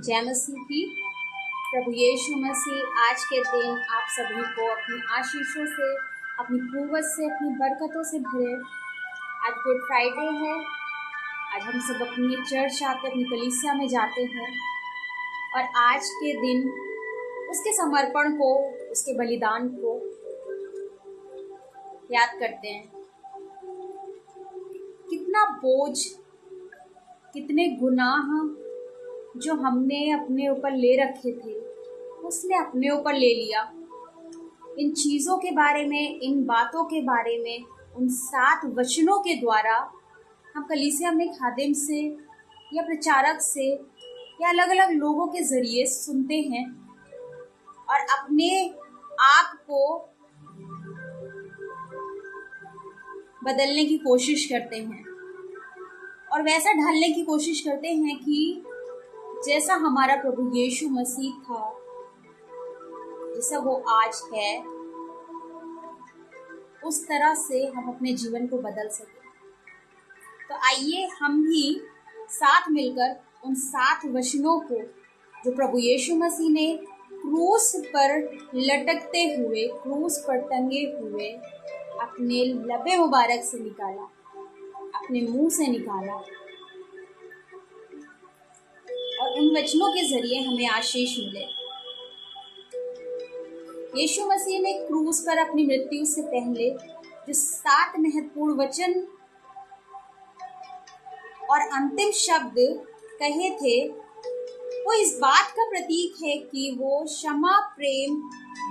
जय मसीह की। प्रभु यीशु मसीह आज के दिन आप सभी को अपनी आशीषों से, अपनी कुव्वत से, अपनी बरकतों से भरे। आज गुड फ्राइडे है। आज हम सब अपनी चर्च आते, अपनी कलीसिया में जाते हैं और आज के दिन उसके समर्पण को, उसके बलिदान को याद करते हैं। कितना बोझ, कितने गुनाह जो हमने अपने ऊपर ले रखे थे, उसने अपने ऊपर ले लिया। इन चीज़ों के बारे में, इन बातों के बारे में, उन 7 वचनों के द्वारा हम कलीसिया में खादिम से या प्रचारक से या अलग अलग लोगों के ज़रिए सुनते हैं और अपने आप को बदलने की कोशिश करते हैं और वैसा ढालने की कोशिश करते हैं कि जैसा हमारा प्रभु यीशु मसीह था, जैसा वो आज है, उस तरह से हम अपने जीवन को बदल सकें। तो आइए हम भी साथ मिलकर उन 7 वचनों को जो प्रभु यीशु मसीह ने क्रूस पर लटकते हुए, क्रूस पर टंगे हुए अपने लबे मुबारक से निकाला, अपने मुंह से निकाला, और उन वचनों के जरिए हमें आशीष मिले। यीशु मसीह ने क्रूस पर अपनी मृत्यु से पहले जो 7 महत्वपूर्ण वचन और अंतिम शब्द कहे थे, वो इस बात का प्रतीक है कि वो क्षमा, प्रेम,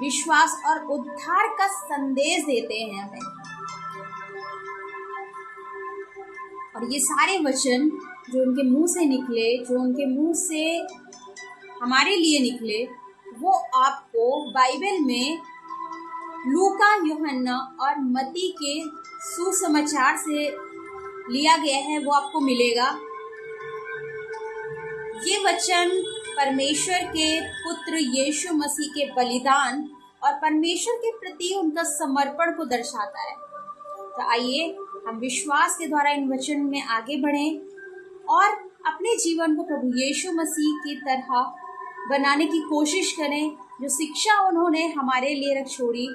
विश्वास और उद्धार का संदेश देते हैं हमें। और ये सारे वचन जो उनके मुंह से निकले, जो उनके मुंह से हमारे लिए निकले, वो आपको बाइबल में लूका, यूहन्ना और मत्ती के सुसमाचार से लिया गया है, वो आपको मिलेगा। ये वचन परमेश्वर के पुत्र यीशु मसीह के बलिदान और परमेश्वर के प्रति उनका समर्पण को दर्शाता है। तो आइए हम विश्वास के द्वारा इन वचन में आगे बढ़ें और अपने जीवन को प्रभु यीशु मसीह की तरह बनाने की कोशिश करें। जो शिक्षा उन्होंने हमारे लिए रख छोड़ी,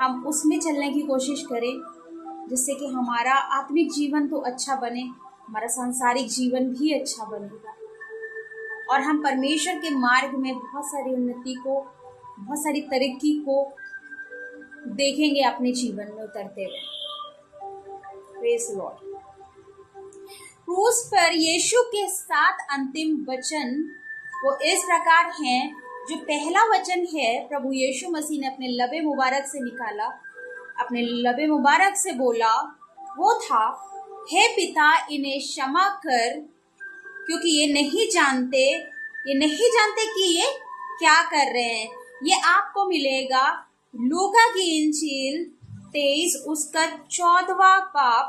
हम उसमें चलने की कोशिश करें, जिससे कि हमारा आत्मिक जीवन तो अच्छा बने, हमारा सांसारिक जीवन भी अच्छा बनेगा और हम परमेश्वर के मार्ग में बहुत सारी उन्नति को, बहुत सारी तरक्की को देखेंगे अपने जीवन में उतरते हुए। Praise the Lord. क्रूस पर यीशु के 7 अंतिम वचन वो इस प्रकार हैं। जो पहला वचन है, प्रभु यीशु मसीह ने अपने लबे मुबारक से निकाला, अपने लबे मुबारक से बोला, वो था, हे पिता, इन्हें क्षमा कर, क्योंकि ये नहीं जानते कि ये क्या कर रहे हैं। ये आपको मिलेगा लूका की इंजील 23 उसका 14वां पाप,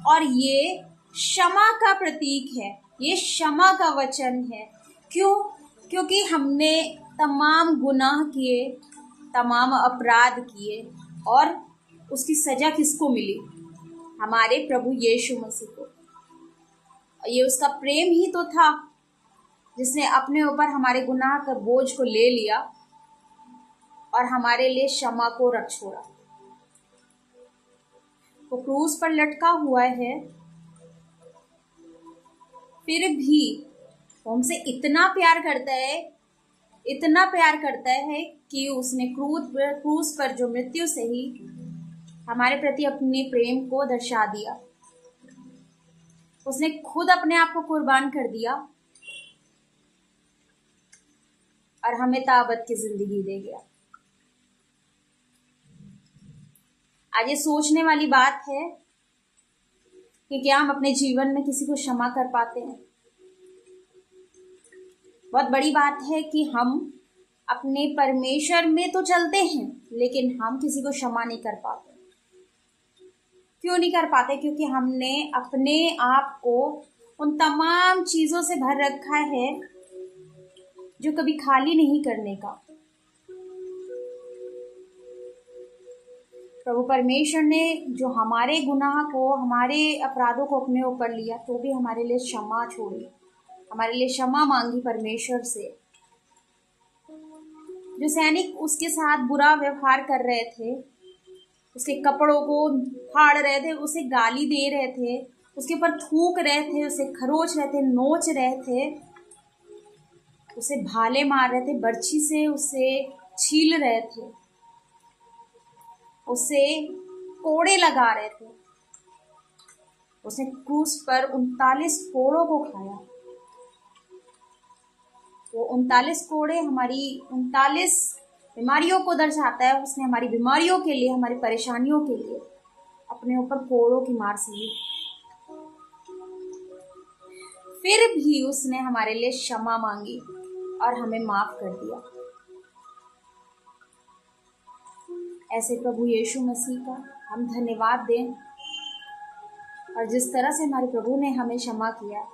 और ये क्षमा का प्रतीक है, ये क्षमा का वचन है। क्यों? क्योंकि हमने तमाम गुनाह किए, तमाम अपराध किए, और उसकी सजा किसको मिली? हमारे प्रभु यीशु मसीह को। ये उसका प्रेम ही तो था जिसने अपने ऊपर हमारे गुनाह का बोझ को ले लिया और हमारे लिए क्षमा को रख छोड़ा। वो क्रूस पर लटका हुआ है, फिर भी वो हमसे इतना प्यार करता है कि उसने क्रूस पर जो मृत्यु से ही हमारे प्रति अपने प्रेम को दर्शा दिया। उसने खुद अपने आप को कुर्बान कर दिया और हमें ताबत की जिंदगी दे गया। आज ये सोचने वाली बात है कि क्या हम अपने जीवन में किसी को क्षमा कर पाते हैं? बहुत बड़ी बात है कि हम अपने परमेश्वर में तो चलते हैं, लेकिन हम किसी को क्षमा नहीं कर पाते। क्यों नहीं कर पाते? क्योंकि हमने अपने आप को उन तमाम चीज़ों से भर रखा है जो कभी खाली नहीं करने का। प्रभु परमेश्वर ने जो हमारे गुनाह को, हमारे अपराधों को अपने ऊपर लिया, तो भी हमारे लिए क्षमा छोड़ी, हमारे लिए क्षमा मांगी परमेश्वर से। जो सैनिक उसके साथ बुरा व्यवहार कर रहे थे, उसके कपड़ों को फाड़ रहे थे, उसे गाली दे रहे थे, उसके ऊपर थूक रहे थे, उसे खरोच रहे थे, नोच रहे थे, उसे भाले मार रहे थे, बर्छी से उसे छील रहे थे, उसे कोड़े लगा रहे थे, उसने क्रूस पर 39 कोड़ों को खाया। वो 39 कोड़े हमारी 39 बीमारियों को दर्शाता है। उसने हमारी बीमारियों के लिए, हमारी परेशानियों के लिए अपने ऊपर कोड़ों की मार सही। फिर भी उसने हमारे लिए क्षमा मांगी और हमें माफ कर दिया। ऐसे प्रभु यीशु मसीह का हम धन्यवाद दें, और जिस तरह से हमारे प्रभु ने हमें क्षमा किया,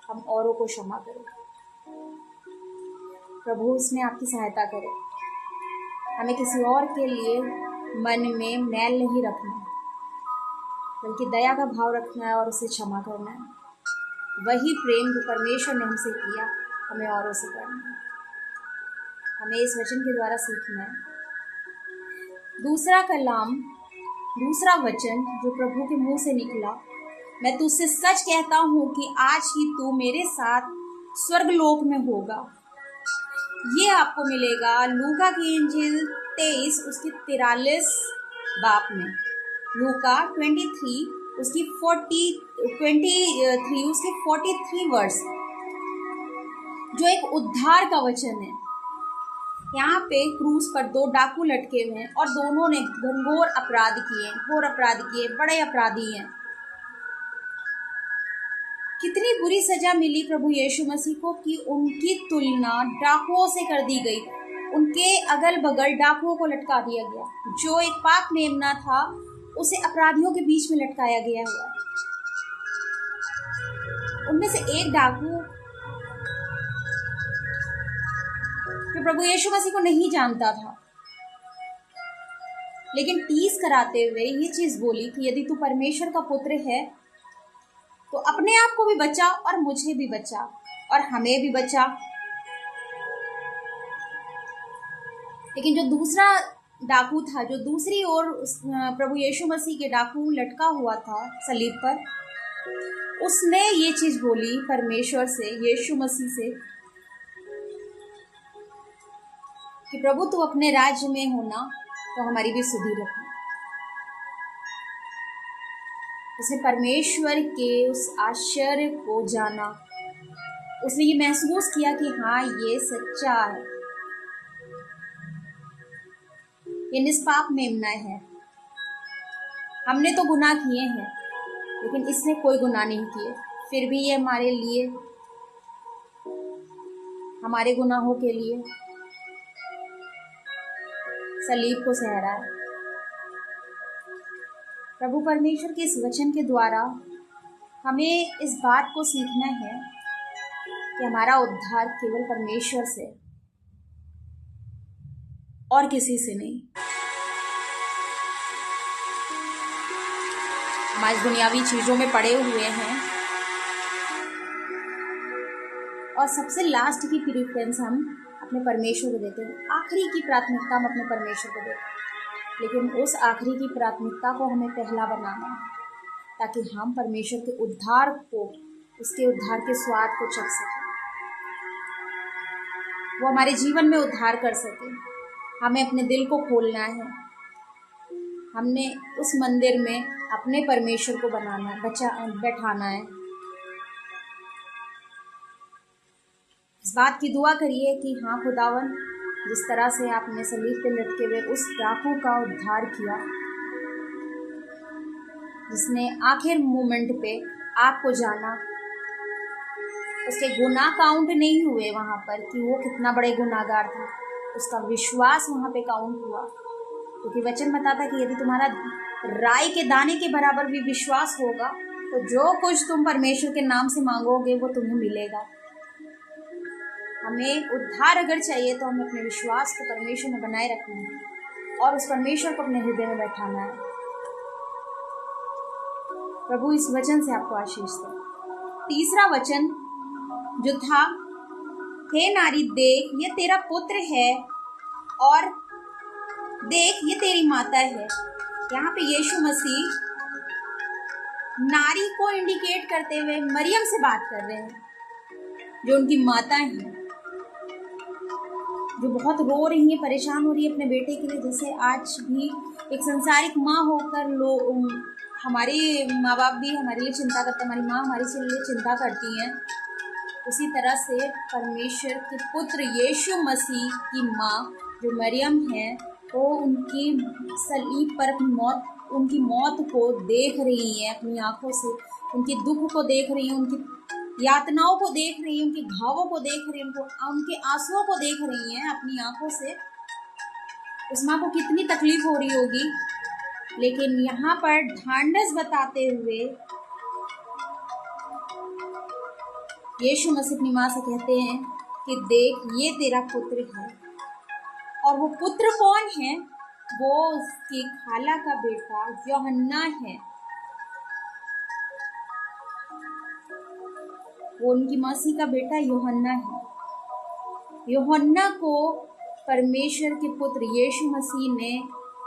हम औरों को क्षमा करें। प्रभु इसमें आपकी सहायता करे। हमें किसी और के लिए मन में मैल नहीं रखना, बल्कि दया का भाव रखना है और उसे क्षमा करना है। वही प्रेम जो परमेश्वर ने हमसे किया, हमें औरों से करना है। हमें इस वचन के द्वारा सीखना है। दूसरा वचन जो प्रभु के मुंह से निकला, मैं तुझसे सच कहता हूँ कि आज ही तू मेरे साथ स्वर्गलोक में होगा। ये आपको मिलेगा लूका की इंजील 23 उसकी 43 बाब में, लूका 23 उसकी 43 वर्ष, जो एक उद्धार का वचन है। यहाँ पे क्रूस पर 2 डाकू लटके हुए हैं और दोनों ने घोर अपराध किए, बड़े अपराधी हैं। कितनी बुरी सजा मिली प्रभु यीशु मसीह को कि उनकी तुलना डाकुओं से कर दी गई। उनके अगल बगल डाकुओं को लटका दिया गया। जो एक पाक मेमना था, उसे अपराधियों के बीच में लटकाया गया हुआ। उनमें से एक डाकू जो प्रभु यीशु मसीह को नहीं जानता था, लेकिन टीस कराते हुए ये चीज बोली कि यदि तू परमेश्वर का पुत्र है तो अपने आप को भी बचा और मुझे भी बचा और हमें भी बचा। लेकिन जो दूसरा डाकू था, जो दूसरी ओर प्रभु यीशु मसीह के डाकू लटका हुआ था सलीब पर, उसने ये चीज बोली परमेश्वर से, यीशु मसीह से, कि प्रभु तू अपने राज्य में होना तो हमारी भी सुधि रखना। उसने परमेश्वर के उस आश्चर्य को जाना। उसने ये महसूस किया कि हाँ, ये सच्चा है, ये निष्पाप मेमना है। हमने तो गुनाह किए हैं, लेकिन इसने कोई गुनाह नहीं किए, फिर भी ये हमारे लिए, हमारे गुनाहों के लिए सलीब को सह रहा है। प्रभु परमेश्वर के इस वचन के द्वारा हमें इस बात को सीखना है कि हमारा उद्धार केवल परमेश्वर से और किसी से नहीं। हम आज दुनियावी चीजों में पड़े हुए हैं और सबसे लास्ट की प्रेफरेंस हम अपने परमेश्वर को देते हैं। आखिरी की प्राथमिकता हम अपने परमेश्वर को देते हैं, लेकिन उस आखिरी की प्राथमिकता को हमें पहला बनाना है, ताकि हम परमेश्वर के उद्धार को, उसके उद्धार के स्वाद को चख सकें, वो हमारे जीवन में उद्धार कर सके। हमें अपने दिल को खोलना है। हमने उस मंदिर में अपने परमेश्वर को बैठाना है। इस बात की दुआ करिए कि हाँ खुदावन, जिस तरह से आपने सलीब पे लटके हुए उस डाकू का उद्धार किया, जिसने आखिर मोमेंट पे आपको जाना, उसके गुनाह काउंट नहीं हुए वहाँ पर कि वो कितना बड़े गुनाहगार था, उसका विश्वास वहाँ पे काउंट हुआ। क्योंकि वचन बताता है कि यदि तुम्हारा राई के दाने के बराबर भी विश्वास होगा तो जो कुछ तुम परमेश्वर के नाम से मांगोगे वो तुम्हें मिलेगा। हमें उद्धार अगर चाहिए तो हमें अपने विश्वास को परमेश्वर में बनाए रखना है और उस परमेश्वर को अपने हृदय में बैठाना है। प्रभु इस वचन से आपको आशीष दे। तीसरा वचन जो था, हे नारी देख ये तेरा पुत्र है और देख ये तेरी माता है। यहाँ पे यीशु मसीह नारी को इंडिकेट करते हुए मरियम से बात कर रहे हैं, जो उनकी माता हैं, जो बहुत रो रही है, परेशान हो रही है अपने बेटे के लिए। जैसे आज भी एक संसारिक माँ होकर लोग, हमारे माँ बाप भी हमारे लिए चिंता करते हैं, हमारी माँ हमारे लिए चिंता करती हैं, उसी तरह से परमेश्वर के पुत्र यीशु मसीह की माँ जो मरियम है, वो उनकी सलीब पर उनकी मौत को देख रही है अपनी आंखों से, उनके दुख को देख रही है, उनकी यातनाओं को देख रही है, उनके घावों को देख रही है, उनके आंसुओं को देख रही हैं अपनी आंखों से। उस माँ को कितनी तकलीफ हो रही होगी, लेकिन यहाँ पर ढांढस बताते हुए यीशु मसीह अपनी माँ से कहते हैं कि देख ये तेरा पुत्र है। और वो पुत्र कौन है? वो उसकी खाला का बेटा यूहन्ना है। वो उनकी मौसी का बेटा यूहन्ना है। यूहन्ना को परमेश्वर के पुत्र यीशु मसीह ने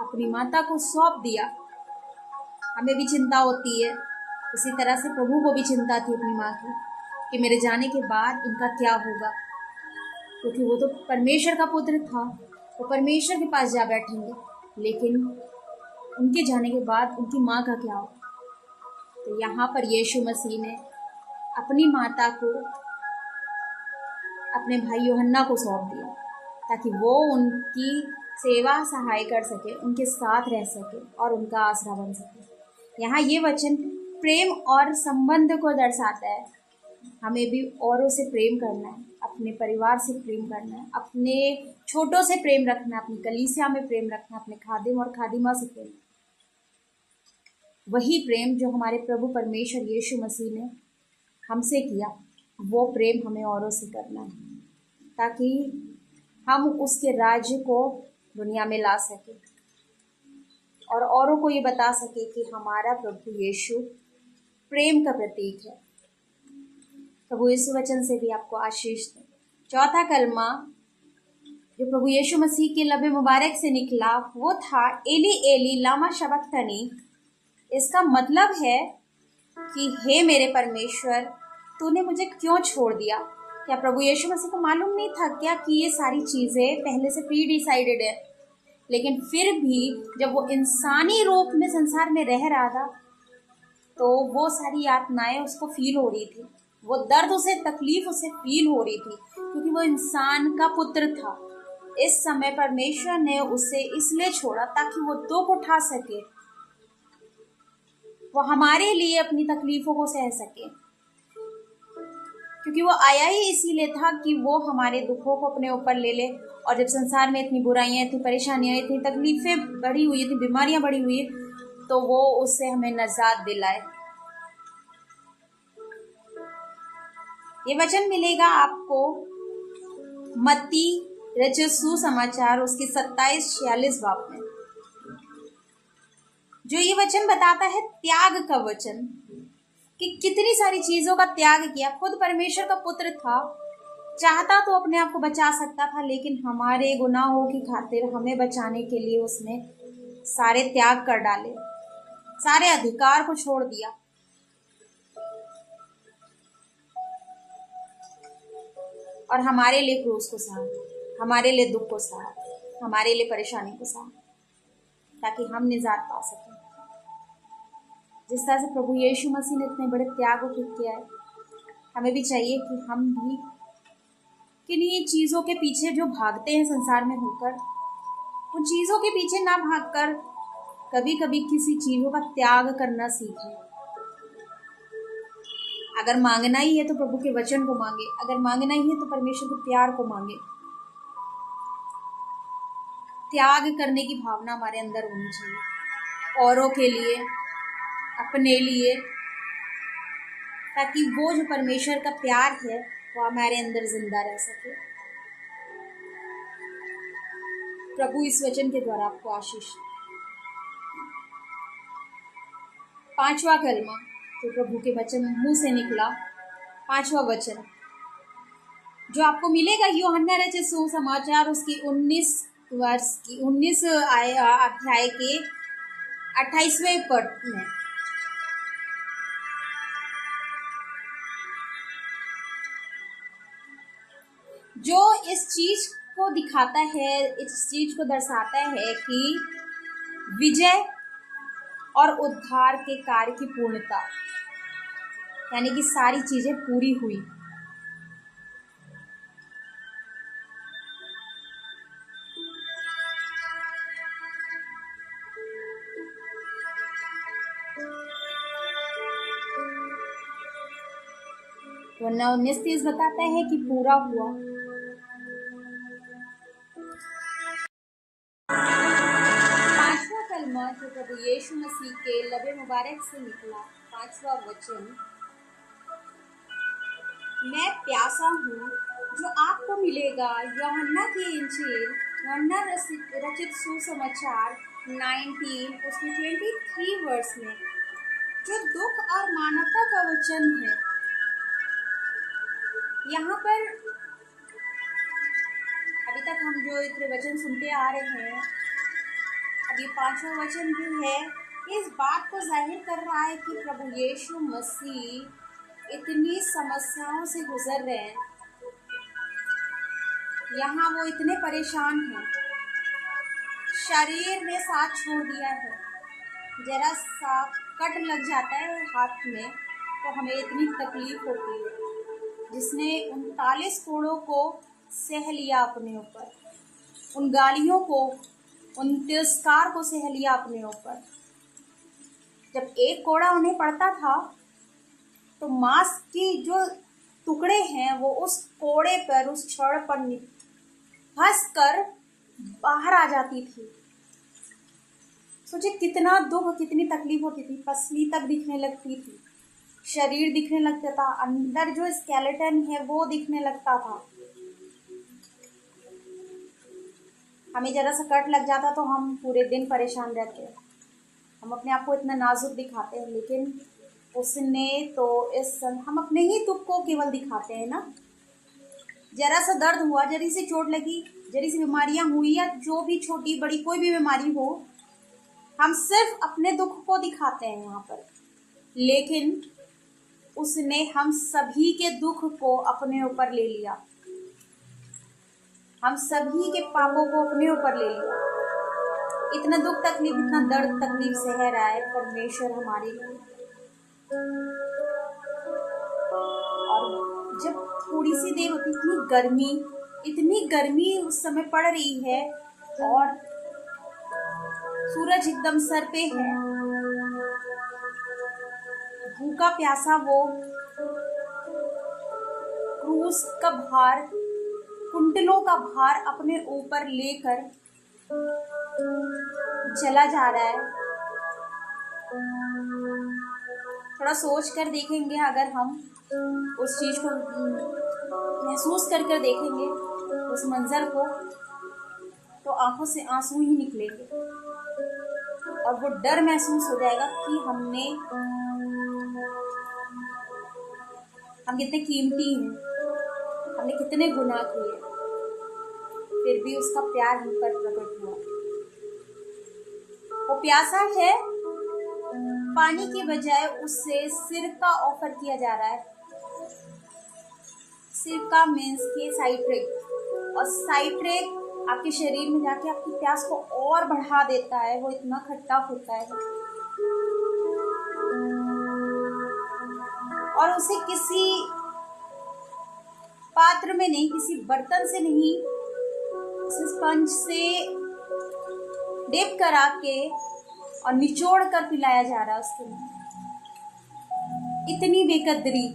अपनी माता को सौंप दिया। हमें भी चिंता होती है, उसी तरह से प्रभु को भी चिंता थी अपनी माँ की कि मेरे जाने के बाद इनका क्या होगा, क्योंकि वो तो परमेश्वर का पुत्र था, वो परमेश्वर के पास जा बैठेंगे, लेकिन उनके जाने के बाद उनकी माँ का क्या होगा। तो यहाँ पर यीशु मसीह ने अपनी माता को अपने भाई यूहन्ना को सौंप दिया, ताकि वो उनकी सेवा सहाय कर सके, उनके साथ रह सके और उनका आसरा बन सके। यहाँ ये वचन प्रेम और संबंध को दर्शाता है। हमें भी औरों से प्रेम करना है, अपने परिवार से प्रेम करना है, अपने छोटों से प्रेम रखना है, अपनी कलीसिया में प्रेम रखना है, अपने खादिम और खादिमा से प्रेम। वही प्रेम जो हमारे प्रभु परमेश्वर यीशु मसीह ने हमसे किया, वो प्रेम हमें औरों से करना है, ताकि हम उसके राज्य को दुनिया में ला सके और औरों को ये बता सके कि हमारा प्रभु यीशु प्रेम का प्रतीक है। प्रभु यीशु वचन से भी आपको आशीष दे। चौथा कलमा जो प्रभु यीशु मसीह के लबे मुबारक से निकला वो था एली एली लामा शबक्तनी। इसका मतलब है कि हे मेरे परमेश्वर, तूने मुझे क्यों छोड़ दिया। क्या प्रभु यीशु मसीह को मालूम नहीं था क्या कि ये सारी चीज़ें पहले से प्री डिसाइडेड है? लेकिन फिर भी जब वो इंसानी रूप में संसार में रह रहा था, तो वो सारी यातनाएं उसको फील हो रही थी, वो दर्द उसे, तकलीफ उसे फील हो रही थी, क्योंकि वो इंसान का पुत्र था। इस समय परमेश्वर ने उसे इसलिए छोड़ा ताकि वो दुख उठा सके, वो हमारे लिए अपनी तकलीफों को सह सके, क्योंकि वो आया ही इसीलिए था कि वो हमारे दुखों को अपने ऊपर ले ले। और जब संसार में इतनी बुराइयां, इतनी परेशानियां, इतनी तकलीफें बढ़ी हुई, इतनी बीमारियां बढ़ी हुई, तो वो उससे हमें नजात दिलाए। ये वचन मिलेगा आपको मत्ती रचित सुसमाचार उसकी 27-46 बाब में, जो ये वचन बताता है त्याग का वचन, कि कितनी सारी चीजों का त्याग किया। खुद परमेश्वर का पुत्र था, चाहता तो अपने आप को बचा सकता था, लेकिन हमारे गुनाहों की खातिर हमें बचाने के लिए उसने सारे त्याग कर डाले, सारे अधिकार को छोड़ दिया। और हमारे लिए क्रूस को सहा, हमारे लिए दुख को सहा, हमारे लिए परेशानी को सहा, ताकि हम निजात पा सकें। जिस तरह से प्रभु यीशु मसीह ने इतने बड़े त्याग को किया है, हमें भी चाहिए कि हम भी किन्हीं चीज़ों के पीछे जो भागते हैं संसार में होकर, उन चीज़ों के पीछे ना भागकर कभी कभी किसी चीज़ों का त्याग करना सीखें। अगर मांगना ही है तो प्रभु के वचन को मांगे, अगर मांगना ही है तो परमेश्वर के प्यार को मांगे। त्याग करने की भावना हमारे अंदर होनी चाहिए, औरों के लिए, अपने लिए, ताकि वो जो परमेश्वर का प्यार है वो हमारे अंदर जिंदा रह सके। प्रभु इस वचन के द्वारा आपको आशीष। पांचवा कलमा जो प्रभु के वचन मुंह से निकला, पांचवा वचन, जो आपको मिलेगा यूहन्ना रचित सुसमाचार उसकी 19 अध्याय के 28वें पद में। जो इस चीज को दिखाता है, इस चीज को दर्शाता है कि विजय और उद्धार के कार्य की पूर्णता, यानी कि सारी चीजें पूरी हुई। वरना 19:30 बताता है कि पूरा हुआ। पांचवा कलमा जो प्रभु यीशु मसीह के लबे मुबारक से निकला, पांचवा वचन, मैं प्यासा हूँ, जो आपको मिलेगा। यूहन्ना की इंजील, यूहन्ना रचित सुसमाचार 19 उसमें 23 वर्ष में, जो दुख और मानवता का वचन है। यहाँ पर अभी तक हम जो इतने वचन सुनते आ रहे हैं, अभी पांचवा वचन जो है इस बात को जाहिर कर रहा है कि प्रभु यीशु मसीह इतनी समस्याओं से गुजर रहे हैं। यहाँ वो इतने परेशान हैं, शरीर ने साथ छोड़ दिया है। जरा सा कट लग जाता है हाथ में तो हमें इतनी तकलीफ होती है। जिसने 39 कोड़ों को सह लिया अपने ऊपर, उन गालियों को, उन तिरस्कार को सह लिया अपने ऊपर। जब एक कोड़ा उन्हें पड़ता था तो मांस की जो टुकड़े हैं वो उस कोड़े पर, उस छड़ पर फंस कर बाहर आ जाती थी। सोचिए कितना दुख, कितनी तकलीफ होती थी। पसली तक दिखने लगती थी, शरीर दिखने लगता था, अंदर जो स्केलेटन है वो दिखने लगता था। हमें जरा सा कट लग जाता तो हम पूरे दिन परेशान रहते हैं। हम अपने आप को इतना नाजुक दिखाते हैं, लेकिन उसने तो हम अपने ही दुख को केवल दिखाते हैं ना। जरा सा दर्द हुआ, जरी सी चोट लगी, जरी सी बीमारियां हुई, या जो भी छोटी बड़ी कोई भी बीमारी हो, हम सिर्फ अपने दुख को दिखाते हैं यहाँ पर। लेकिन उसने हम सभी के दुख को अपने ऊपर ले लिया, हम सभी के पापों को अपने ऊपर ले लिया। इतना दुख तकलीफ, इतना दर्द तकलीफ सह रहा है परमेश्वर हमारे लिए। और जब थोड़ी सी देर होती, इतनी गर्मी उस समय पड़ रही है और सूरज एकदम सर पे है, भूखा प्यासा वो क्रूस का भार, कुंटलों का भार अपने ऊपर लेकर चला जा रहा है। थोड़ा सोच कर देखेंगे, अगर हम उस चीज को महसूस कर देखेंगे, उस मंजर को, तो आंखों से आंसू ही निकलेंगे और वो डर महसूस हो जाएगा कि हम कितने कीमती हैं, हमने कितने गुनाह किए, फिर भी उसका प्यार हम पर प्रकट हुआ। वो प्यासा है, पानी की बजाय उससे सिरका ऑफर किया जा रहा है। सिरका मीन्स के साइट्रिक, और साइट्रिक आपके शरीर में जाके आपकी प्यास को और बढ़ा देता है, वो इतना खट्टा होता है। और उसे किसी पात्र में नहीं, किसी बर्तन से नहीं, उसे स्पंज से डिप करा के और निचोड़ कर पिलाया जा रहा है उसके लिए। इतनी बेकदरी,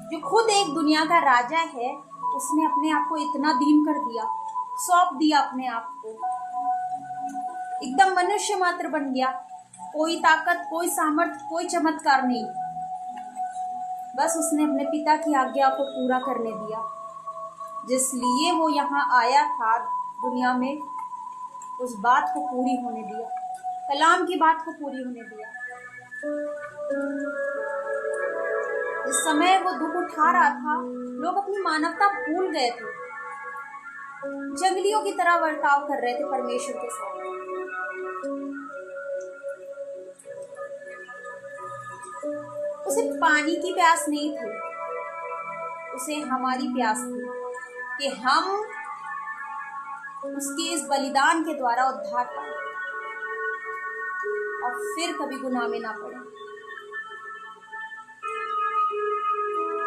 जो खुद एक दुनिया का राजा है, उसने अपने आप को इतना दीन कर दिया, सौंप दिया अपने आप को, एकदम मनुष्य मात्र बन गया। कोई ताकत, कोई सामर्थ्य, कोई चमत्कार नहीं, बस उसने अपने पिता की आज्ञा को पूरा करने दिया, जिसलिए वो यहाँ आया था दुनिया में। उस बात को पूरी होने दिया, कलाम की बात को पूरी होने दिया, जिस समय वो दुख उठा रहा था, लोग अपनी मानवता भूल गए थे, जंगलियों की तरह बर्ताव कर रहे थे परमेश्वर के साथ। उसे पानी की प्यास नहीं थी, उसे हमारी प्यास थी कि हम उसके इस बलिदान के द्वारा उद्धार पाए और फिर कभी गुनाह में ना पड़े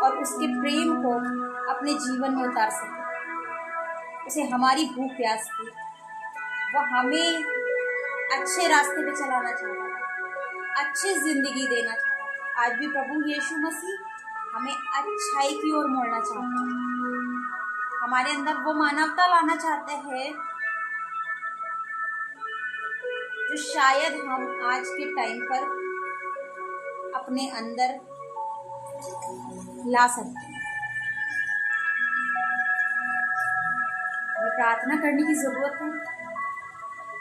और उसके प्रेम को अपने जीवन में उतार सके। उसे हमारी भूख प्यास थी, वह हमें अच्छे रास्ते पे चलाना चाहता था, अच्छी जिंदगी देना चाहता था। आज भी प्रभु यीशु मसीह हमें अच्छाई की ओर मोड़ना चाहता है, हमारे अंदर वो मानवता लाना चाहते हैं जो शायद हम आज के टाइम पर अपने अंदर ला सकते हैं। हमें प्रार्थना करने की जरूरत है,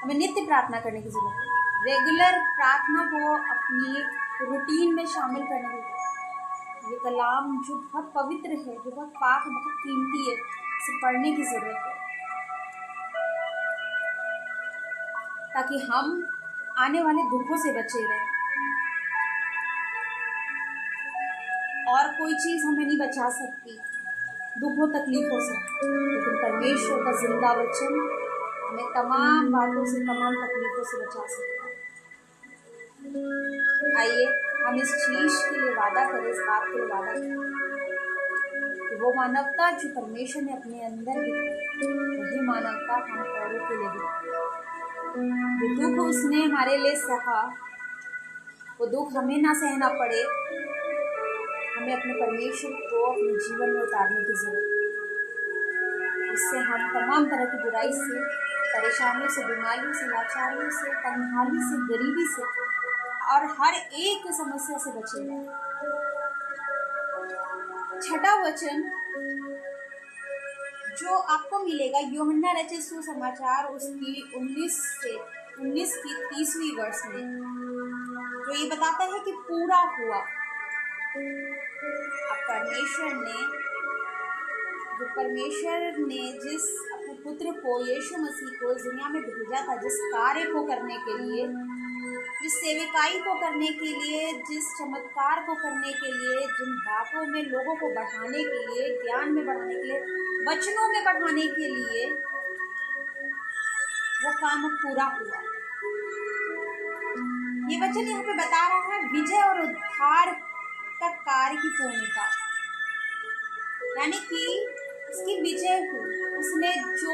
हमें नित्य प्रार्थना करने की जरूरत है, रेगुलर प्रार्थना को अपनी रूटीन में शामिल करने की जरूरत है। ये कलाम जो बहुत पवित्र है, जो बहुत पाक, बहुत कीमती है, इसे पढ़ने की जरूरत है ताकि हम आने वाले दुखों से बचे रहें। और कोई चीज हमें नहीं बचा सकती दुखों तकलीफों से, लेकिन परमेश्वर का जिंदा वचन हमें तमाम बातों से, तमाम तकलीफों से बचा सकता है। आइए हम इस चीज के लिए वादा करें, इस बात के लिए वादा करें कि वो मानवता जो परमेश्वर ने अपने अंदर दिखाई, वही मानवता हम औरों के लिए दिखाए। जो दुख उसने हमारे लिए सहा, वो दुख हमें ना सहना पड़े। हमें अपने परमेश्वर को अपने जीवन में उतारने की जरूरत है, इससे हम तमाम तरह की बुराई से, परेशानियों से, बीमारियों से, लाचारियों से, तन्हाई से, गरीबी से और हर एक समस्या से बचेंगे। छठा वचन जो आपको मिलेगा यूहन्ना रचित सुसमाचार उसकी 19 की 30वीं वर्ष में, जो ये बताता है कि पूरा हुआ। अब परमेश्वर ने जिस अपने पुत्र को, यीशु मसीह को इस दुनिया में भेजा था, जिस कार्य को करने के लिए, जिस सेविकाई को करने के लिए, जिस चमत्कार को करने के लिए, जिन बातों में लोगों को बढ़ाने के लिए, ज्ञान में बढ़ाने के लिए, वचनों में बढ़ाने के लिए, वो काम पूरा हुआ। ये वचन यहाँ पे बता रहा है विजय और उद्धार का कार्य की पूर्णता, यानी कि उसकी विजय हुई। उसने जो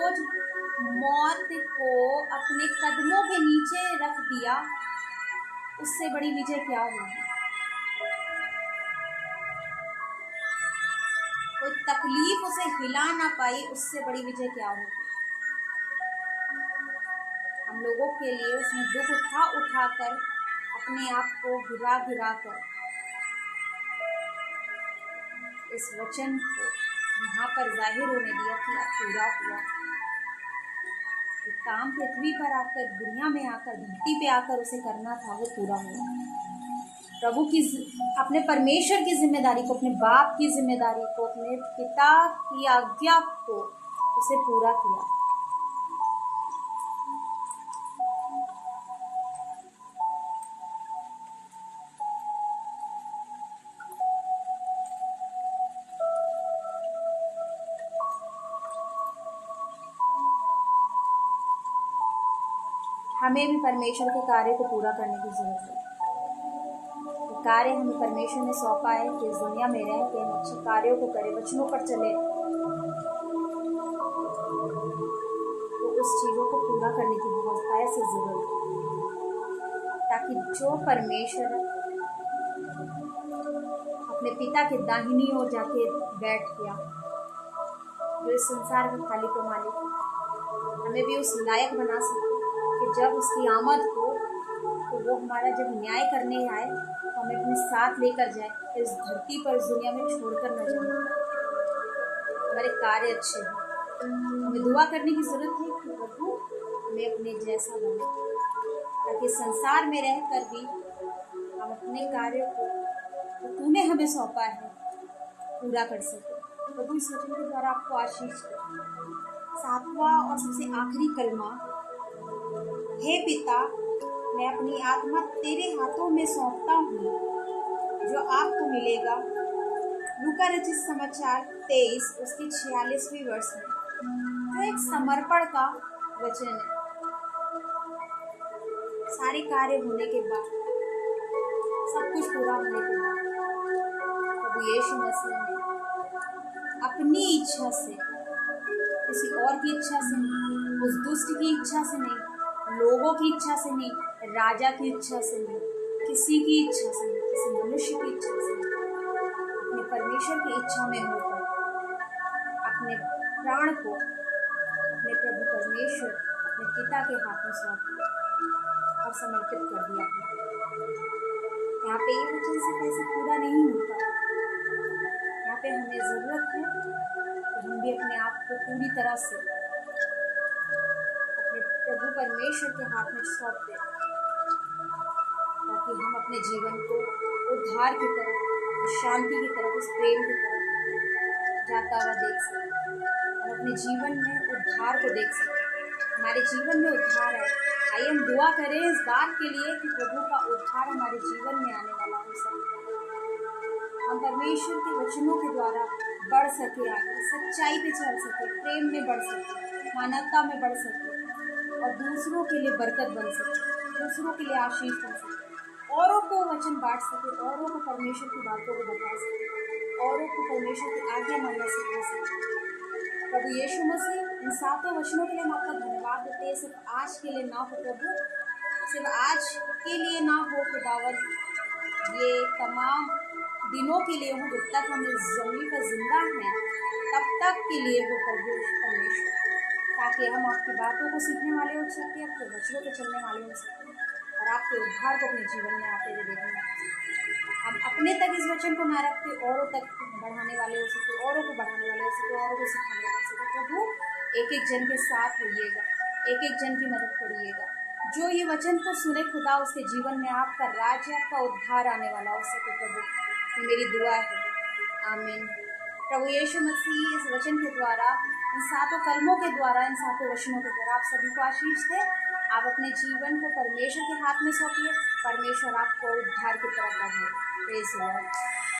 मौत को अपने कदमों के नीचे रख दिया, उससे बड़ी विजय क्या होगी? कोई तकलीफ उसे हिला ना पाई, उससे बड़ी विजय क्या होगी? हम लोगों के लिए उसने दुख उठा कर अपने आप को गिरा कर इस वचन को यहाँ पर जाहिर होने दिया कि अब पूरा हुआ। काम पृथ्वी पर आकर, दुनिया में आकर, धरती पे आकर उसे करना था, वो पूरा हुआ। प्रभु की, अपने परमेश्वर की जिम्मेदारी को, अपने बाप की जिम्मेदारी को, अपने पिता की आज्ञा को उसे पूरा किया। हमें भी परमेश्वर के कार्य को पूरा करने की जरूरत है। कार्य हमें परमेश्वर ने सौंपा है कि इस दुनिया में रह के हम अच्छे कार्यों को करें, वचनों पर चले, तो उस चीजों को पूरा करने की बहुत ऐसी जरूरत है, ताकि जो परमेश्वर अपने पिता के दाहिनी ओर जाके बैठ गया, जो इस संसार का खाली को मालिक, हमें भी उस लायक बना सके कि जब उसकी आमद हो तो वो हमारा जब न्याय करने आए तो हमें अपने साथ लेकर जाए, इस धरती पर, इस दुनिया में छोड़कर न जाए। हमारे कार्य अच्छे हैं। हमें दुआ करने की जरूरत है कि प्रभु हमें अपने जैसा बने, ताकि संसार में रहकर भी हम अपने कार्य को तो तूने हमें सौंपा है पूरा कर सके। प्रभु इस वचन के द्वारा आपको आशीष दे। सातवां और सबसे आखिरी कलमा, हे पिता, मैं अपनी आत्मा तेरे हाथों में सौंपता हूँ, जो आपको मिलेगा। लूका रचित समाचार 23 उसके 46वें वर्ष में, जो एक समर्पण का वचन है। सारे कार्य होने के बाद, सब कुछ पूरा होने के बाद, प्रभु यीशु मसीह ने अपनी इच्छा से, किसी और की इच्छा से नहीं, उस दुष्ट की इच्छा से नहीं, लोगों की इच्छा से नहीं, राजा की इच्छा से नहीं, किसी की इच्छा से नहीं, किसी मनुष्य की इच्छा से नहीं, अपने परमेश्वर की इच्छा में होकर अपने प्राण को अपने प्रभु परमेश्वर, अपने पिता के हाथ में सौंप दिया और समर्पित कर दिया। यहाँ पे ये वचन से कैसे पूरा नहीं होता। यहाँ पे हमें जरूरत है कि हम भी अपने आप को पूरी तरह से अपने प्रभु परमेश्वर के हाथ में सौंप दें, ताकि हम अपने जीवन को उद्धार की तरफ, शांति की तरफ, उस प्रेम की तरफ जाता हुआ देख सकें। हम अपने जीवन में उद्धार को देख सकें, हमारे जीवन में उद्धार है। आइए हम दुआ करें इस बात के लिए कि प्रभु का उद्धार हमारे जीवन में आने वाला हो सके। हम परमेश्वर के वचनों के द्वारा बढ़ सके, आगे सच्चाई पे चल सके, प्रेम में बढ़ सके, मानवता में बढ़ सके और दूसरों के लिए बरकत बन सके, दूसरों के लिए आशीष बन सके, औरों को वचन बांट सके, औरों को परमेश्वर की बातों को बता सके, औरों को परमेश्वर की आज्ञा मानना सिखा सके। प्रभु यीशु मसीह, इन सातों वचनों के लिए हम आपका धन्यवाद देते हैं। सिर्फ आज के लिए ना हो प्रभु, सिर्फ आज के लिए ना हो खुदावंद, ये तमाम दिनों के लिए हो, जब तक हम इस जमीन पर जिंदा हैं तब तक के लिए हो प्रभु परमेश्वर, ताकि हम आपकी बातों को सीखने वाले हो सके, आपके वचनों पर चलने वाले हो सके और आपके उद्धार को अपने जीवन में आते हुए देखना। हम अपने तक इस वचन को ना रखते, औरों तक बढ़ाने वाले हो सके, औरों को बढ़ाने वाले हो सके, औरों को सिखाने वाले हो सके। प्रभु एक एक जन के साथ होइएगा, एक एक जन की मदद करिएगा। जो ये वचन को सुने खुदा, उसके जीवन में आपका राज्य, आपका उद्धार आने वाला हो सके प्रभु, ये मेरी दुआ है। आमीन। प्रभु यीशु मसीह इस वचन के द्वारा, इन सातों कलमों के द्वारा, इन सातों वचनों के द्वारा आप सभी को आशीष दे। आप अपने जीवन को परमेश्वर के हाथ में सौंपिए, परमेश्वर आपको उद्धार की तरफ बढ़ाए। Praise the Lord.